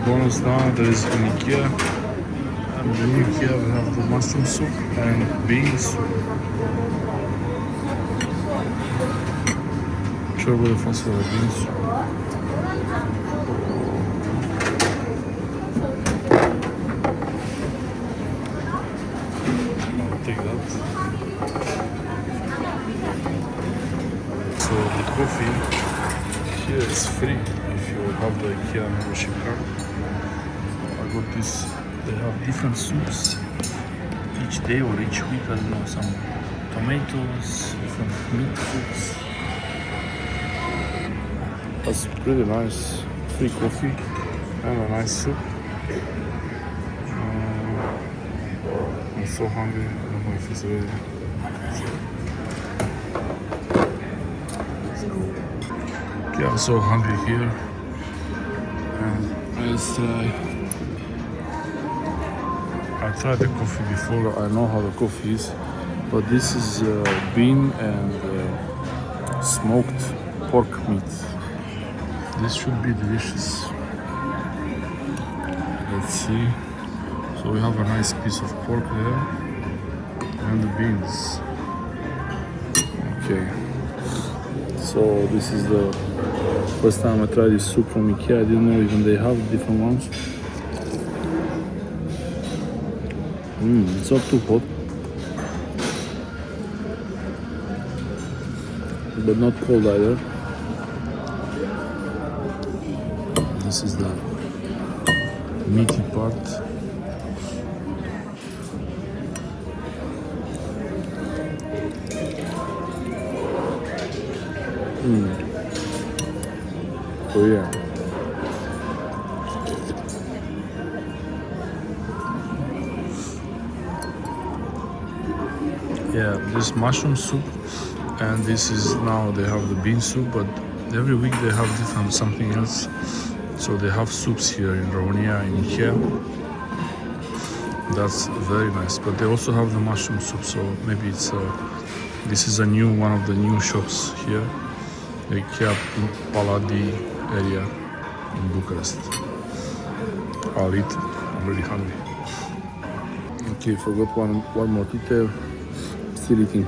bonus now, there is an IKEA. And in IKEA we have the mushroom soup and bean soup. Çok böyle fasulye bean soup. I'll take that. So the coffee here is free if you have the IKEA membership card. I got this. They have different soups each day or each week. I don't know, some tomatoes, different meat soups. That's pretty nice. Free coffee and a nice soup. I'm so hungry. I don't know if it's ready. Yeah, I'm so hungry here. And let's try. I tried the coffee before. I know how the coffee is, but this is bean and smoked pork meat. This should be delicious. Let's see. So we have a nice piece of pork there and the beans. Okay. So this is the first time I tried this soup from IKEA. I didn't know even they have different ones. It's not too hot, but not cold either. This is the meaty part. Oh yeah. Yeah, this mushroom soup, and this is now they have the bean soup, but every week they have different something else. So they have soups here in Romania, in IKEA. That's very nice, but they also have the mushroom soup, so maybe it's this is a new one of the new shops here, the IKEA in Paladi area in Bucharest. I'll eat. I'm really hungry. Okay, forgot one more detail. Still eating.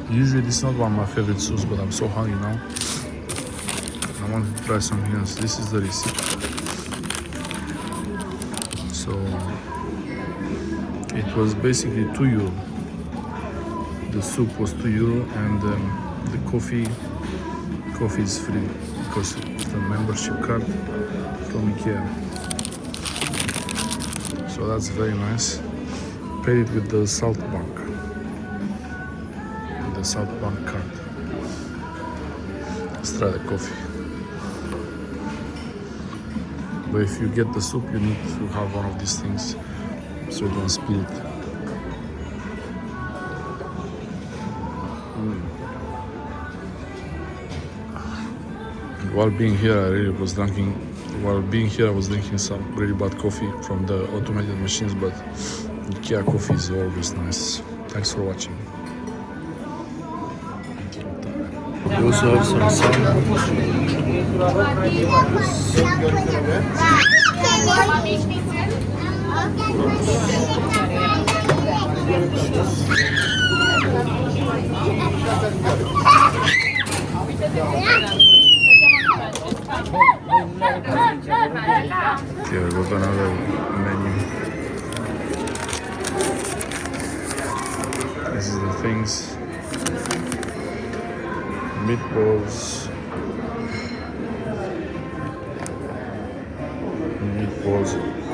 Usually this is not one of my favorite soups, but I'm so hungry now. I want to try something else. This is the receipt. So it was basically €2. The soup was €2 and the coffee is free because it's the membership card from IKEA. So that's very nice. Paid it with the Salt Bank. The Salt Bank card. Let's try the coffee. But if you get the soup, you need to have one of these things so you don't spill it. While being here, I was drinking some really bad coffee from the automated machines, but IKEA coffee is always nice. Thanks for watching. We also have some salad. Here we got another menu. This is the things. Meatballs,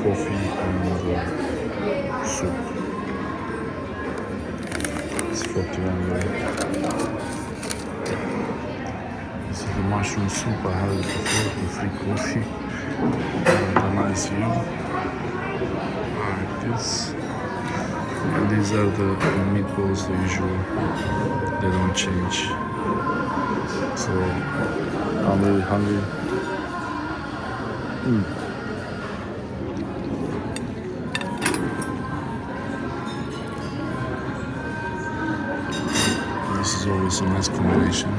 coffee, and soup. It's 41 euro. This is the mushroom soup. I had it before, the free coffee, and a nice view like this. And these are the meatballs, the usual. They don't change. So I'm really hungry. This is always a nice combination.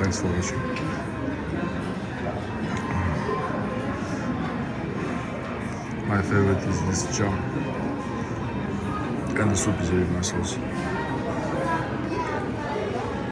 thanks for watching. My favorite is this jam, and the soup is very nice also.